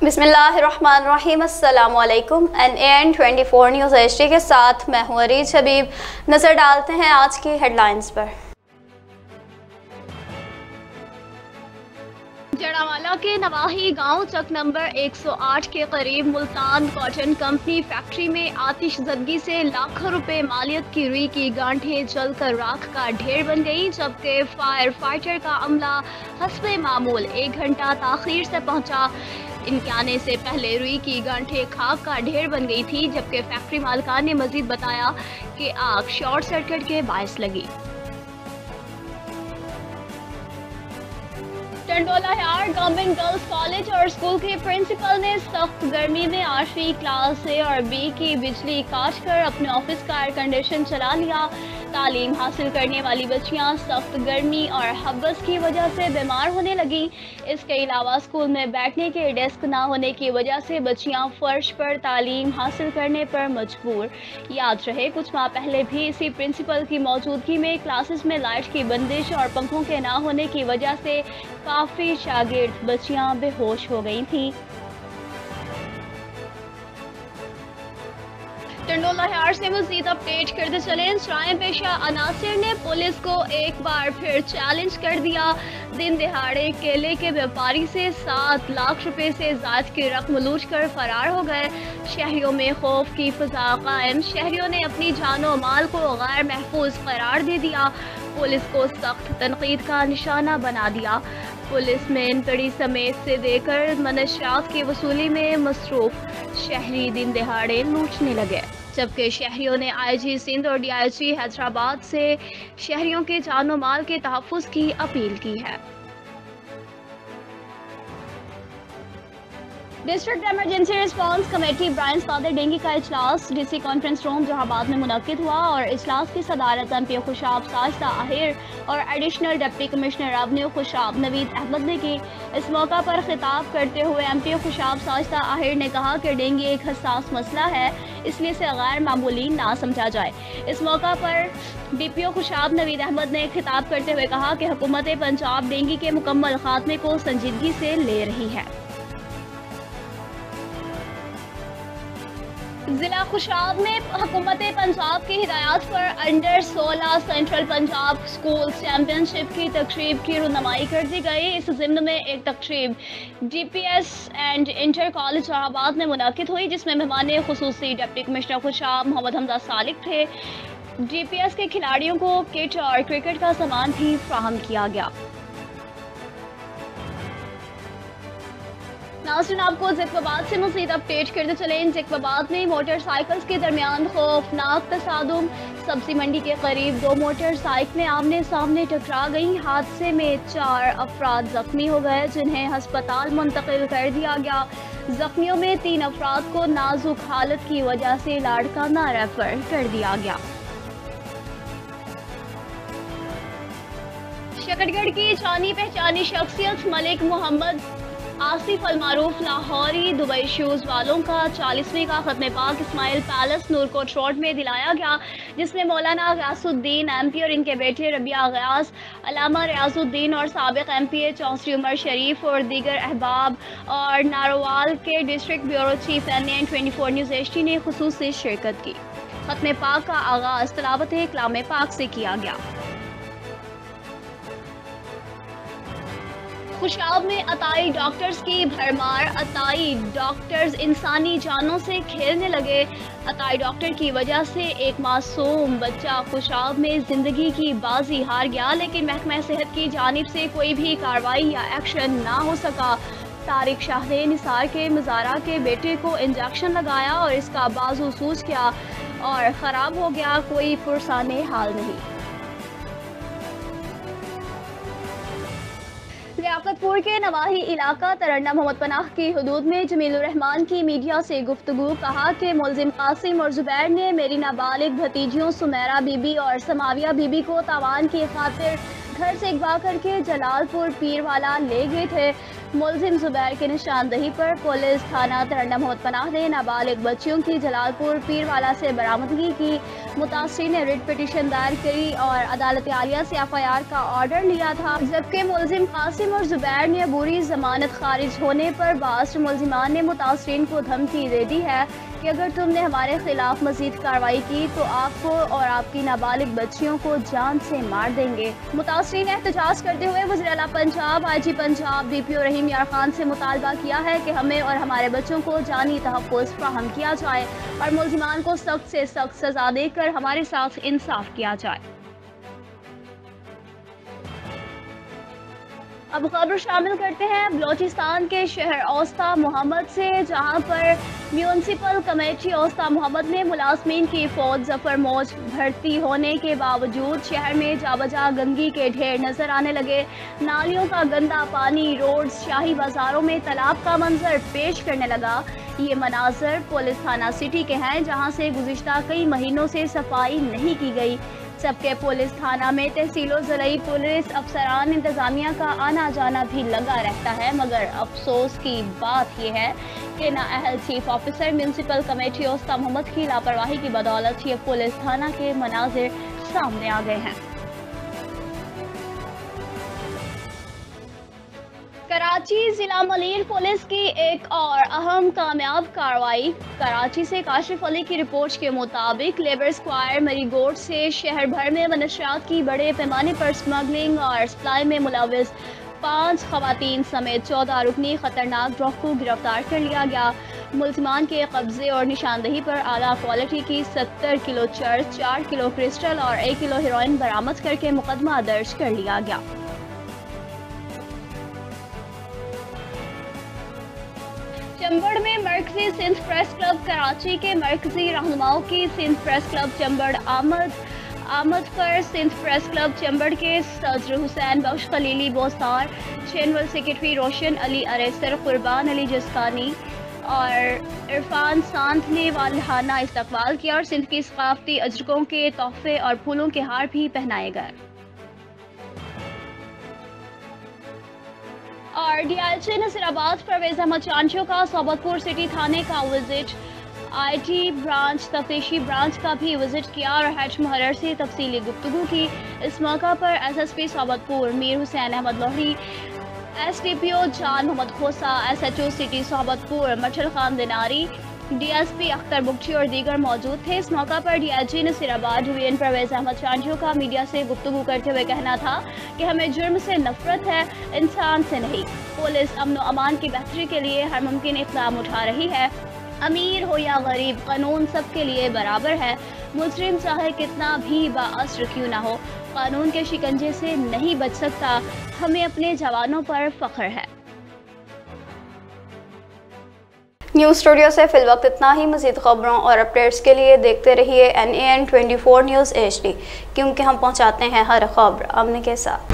बिस्मिल्लाहिर्रहमानिर्रहीम। अस्सलामु अलैकुम। NAN24 न्यूज़ HD के साथ मैं हूँ अरीज हबीब। नज़र डालते हैं आज की हेडलाइंस पर। जड़ावाला के नवाही गांव चक नंबर 108 के करीब मुल्तान कॉटन कंपनी फैक्ट्री में आतिशज़दगी से लाखों रुपए मालियत की रुई की गांठें जलकर राख का ढेर बन गई, जबकि फायर फाइटर का अमला हस्बे मामूल 1 घंटा ताखीर से पहुंचा। इनके आने से पहले रुई की गांठें खाक का ढेर बन गई थी, जबकि फैक्ट्री मालिकान ने मजीद बताया कि आग शॉर्ट सर्किट के बायस लगी। टंडोला यार्ड गवर्नमेंट गर्ल्स कॉलेज और स्कूल के प्रिंसिपल ने सख्त गर्मी में 8वीं क्लास A और B की बिजली काट कर अपने ऑफिस का एयर कंडीशन चला लिया। तालीम हासिल करने वाली बच्चियां सख्त गर्मी और हब्बस की वजह से बीमार होने लगी। इसके अलावा स्कूल में बैठने के डेस्क ना होने की वजह से बच्चियां फर्श पर तालीम हासिल करने पर मजबूर। याद रहे कुछ माह पहले भी इसी प्रिंसिपल की मौजूदगी में क्लासेस में लाइट की बंदिश और पंखों के ना होने की वजह से काफ़ी शागिर्द बच्चियां बेहोश हो गई थीं। टंडोला यार्ड से मज़ीद अपडेट करते चले। शराय पेशा अनासिर ने पुलिस को एक बार फिर चैलेंज कर दिया। दिन दिहाड़े केले के व्यापारी से 7 लाख रुपए से ज़्यादा की रकम लूट कर फरार हो गए। शहरियों में खौफ की फ़ज़ा कायम। शहरियों ने अपनी जानो माल को गैर महफूज करार दे दिया। पुलिस को सख्त तनकीद का निशाना बना दिया। पुलिस में तड़ी समेत से देकर मनशियात की वसूली में मसरूफ। शहरी दिन दिहाड़े लूटने लगे, जबकि शहरियों ने IG सिंध और DIG हैदराबाद से शहरियों के जानो माल के तहफ़्फ़ुज़ की अपील की है। District emergency response committee branch father dinghy का इजलास DC कॉन्फ्रेंस रूम जहाबाद में मुनक्किद हुआ और इजलास की सदारत MP खुशाब साजिदा आहिर और additional deputy commissioner revenue Khushab Naveed Ahmed ने की। इस मौका पर खिताब करते हुए MP खुशाब साजिदा आहिर ने कहा कि डेंगी एक हसास मसला है, इसलिए इसे गैर मामूली ना समझा जाए। इस मौका पर DPO खुशाब नवीद अहमद ने खिताब करते हुए कहा कि हुकूमत पंजाब डेंगी के मुकम्मल खात्मे को संजीदगी से ले रही है। जिला खुशाब में हुकूमत पंजाब की हिदायत पर under 16 central Punjab school championship की तकरीब की रुनमाई कर दी गई। इस ज़िम्न में एक तकरीब DPS एंड इंटर कॉलेज जहाबाद में मुनक्किद हुई, जिसमें मेहमान खुसूसी डिप्टी कमिश्नर खुशाब मोहम्मद हमजा सालिक थे। DPS के खिलाड़ियों को किट और क्रिकेट का सामान भी फ्राहम किया गया। नाज़रीन, आपको ज़िक्वाबाद से मज़ीद अपडेट करते चले। ज़िक्वाबाद में मोटरसाइकिल्स के दरमियान खौफनाक तसादुम। सब्जी मंडी के करीब 2 मोटरसाइकिलें आमने सामने टकरा गईं। हादसे में 4 अफराद जख्मी हो गए, जिन्हें हस्पताल मुंतकिल कर दिया गया। जख्मियों में 3 अफराद को नाजुक हालत की वजह से लाड़काना रेफर कर दिया गया। शकरगढ़ की जानी पहचानी शख्सियत मलिक मोहम्मद आसिफ अलमारूफ लाहौरी दुबई शूज़ वालों का 40वीं का खत्म पाक इस्माइल पैलेस नूरकोट रोड में दिलाया गया, जिसमें मौलाना गयासुद्दीन MP और इनके बेटे रबिया गयास, अलामा रियाजुद्दीन और साबिक MPA चौधरी उमर शरीफ और दीगर अहबाब और नारोवाल के district bureau chief NAN24 news HD ने खुसूसी शिरकत की। खत्म पाक का आगाज़ तिलावत कलाम पाक से किया गया। खुशाब में अताई डॉक्टर्स की भरमार। अताई डॉक्टर्स इंसानी जानों से खेलने लगे। अताई डॉक्टर की वजह से एक मासूम बच्चा खुशाब में जिंदगी की बाजी हार गया, लेकिन महकमा सेहत की जानिब से कोई भी कार्रवाई या एक्शन ना हो सका। तारिक शाह ने निसार के मज़ारा के बेटे को इंजेक्शन लगाया और इसका बाजू सूज गया और ख़राब हो गया, कोई पुरसाने हाल नहीं। लियाकतपुर के नवाही इलाका तरन्ना मोहम्मद पनाह की हदूद में जमीलुर रहमान की मीडिया से गुफ्तगू। कहा कि मुलजिम कासिम और जुबैर ने मेरी नाबालिग भतीजियों सुमेरा बीबी और समाविया बीबी को तावान की खातिर घर से अगवा करके जलालपुर पीरवाला ले गए थे। मुलजिम जुबैर की निशानदही पर पुलिस थाना तरंडा मोहम्मद पनाह ने नाबालिग बच्चियों की जलालपुर पीरवाला से बरामदगी की। मुतासिर ने रिट पिटीशन दायर करी और अदालत आलिया से FIR का ऑर्डर लिया था, जबकि मुलजिम कासिम और जुबैर ने अबूरी जमानत खारिज होने पर बाज़ मुलजिमान ने मुतासिरीन को धमकी दे दी है कि अगर तुमने हमारे खिलाफ मजीद कार्रवाई की तो आपको और आपकी नाबालिग बच्चियों को जान से मार देंगे। मुतासिरीन ने एहतजाज करते हुए वज़ीर आला पंजाब, IG पंजाब, DPO रहीम यार खान से मुतालबा किया है कि हमें और हमारे बच्चों को जानी तहफ़्फ़ुज़ फराहम किया जाए और मुलजिमान को सख्त से सख्त सज़ा देकर हमारे साथ इंसाफ किया जाए। अब खबर शामिल करते हैं बलोचिस्तान के शहर औस्ता मोहम्मद से, जहां पर म्यूनसिपल कमेटी औस्ता मोहम्मद ने मुलाजमीन की फौज जफर मौज भर्ती होने के बावजूद शहर में जाबजा गंदगी के ढेर नजर आने लगे। नालियों का गंदा पानी, रोड, शाही बाजारों में तालाब का मंजर पेश करने लगा। ये मनाजर पुलिस थाना सिटी के हैं, जहां से गुज़िश्ता कई महीनों से सफाई नहीं की गई। जबकि पुलिस थाना में तहसीलो ज़रई पुलिस अफसरान इंतजामिया का आना जाना भी लगा रहता है, मगर अफसोस की बात यह है कि नाअहल chief officer municipal committee Usta Mohammad की लापरवाही की बदौलत ये पुलिस थाना के मनाजिर सामने आ गए हैं। कराची जिला मलीर पुलिस की एक और अहम कामयाब कार्रवाई। कराची से काशिफ अली की रिपोर्ट के मुताबिक लेबर स्क्वायर मरीगोड से शहर भर में मनशियात की बड़े पैमाने पर स्मगलिंग और सप्लाई में मुलविस 5 खवातीन समेत 14 रुकनी खतरनाक ड्रग को गिरफ्तार कर लिया गया। मुलजिमान के कब्जे और निशानदही पर आला क्वालिटी की 70 किलो चर्च, 4 किलो क्रिस्टल और 1 किलो हेरोइन बरामद करके मुकदमा दर्ज कर लिया गया। चंबड़ में मरकजी सिंध प्रेस क्लब कराची के मरकजी रहनुमाओं की सिंध प्रेस क्लब चंबड़ आमद पर सिंध प्रेस क्लब चंबड़ के सदर हुसैन बख्श खलीली बोसार, चैनवल सेक्रेटरी रोशन अली अरेसर, कुर्बान अली जस्तानी और इरफान सांत ने वालहाना इस्तकबाल किया और सिंध की सकाफती अजरकों के तोहफे और फूलों के हार भी पहनाए गए। और DIG नसीराबाद परवेज अहमद चांचो का सोबतपुर सिटी थाने का विजिट, IT ब्रांच तफ्तीशी ब्रांच का भी विजिट किया और हेड मुहर्रर से तफसीली गुफ्तगू की। इस मौका पर SSP Sobatpur Mir Hussain Ahmad Lohri, SDPO Jan Mohammad Khosa, SHO city Sobatpur Mathal Khan Dinari, DSP Akhtar Bugchi और दीगर मौजूद थे। इस मौका पर DIG नसीराबाद डिवीजन परवेज अहमद चांचो का मीडिया से गुफ्तगू करते हुए कहना था कि हमें जुर्म से नफरत है, इंसान से नहीं। पुलिस अमन व अमान की बेहतरी के लिए हर मुमकिन इक़दाम उठा रही है। अमीर हो या गरीब, कानून सबके लिए बराबर है। मुजरिम चाहे कितना भी बाअस्र क्यों ना हो, कानून के शिकंजे से नहीं बच सकता। हमें अपने जवानों पर फख्र है। न्यूज़ स्टूडियो से फिलवक्त इतना ही। मज़ीद खबरों और अपडेट्स के लिए देखते रहिए NAN 24 न्यूज़ HD, क्योंकि हम पहुंचाते हैं हर खबर अमन के साथ।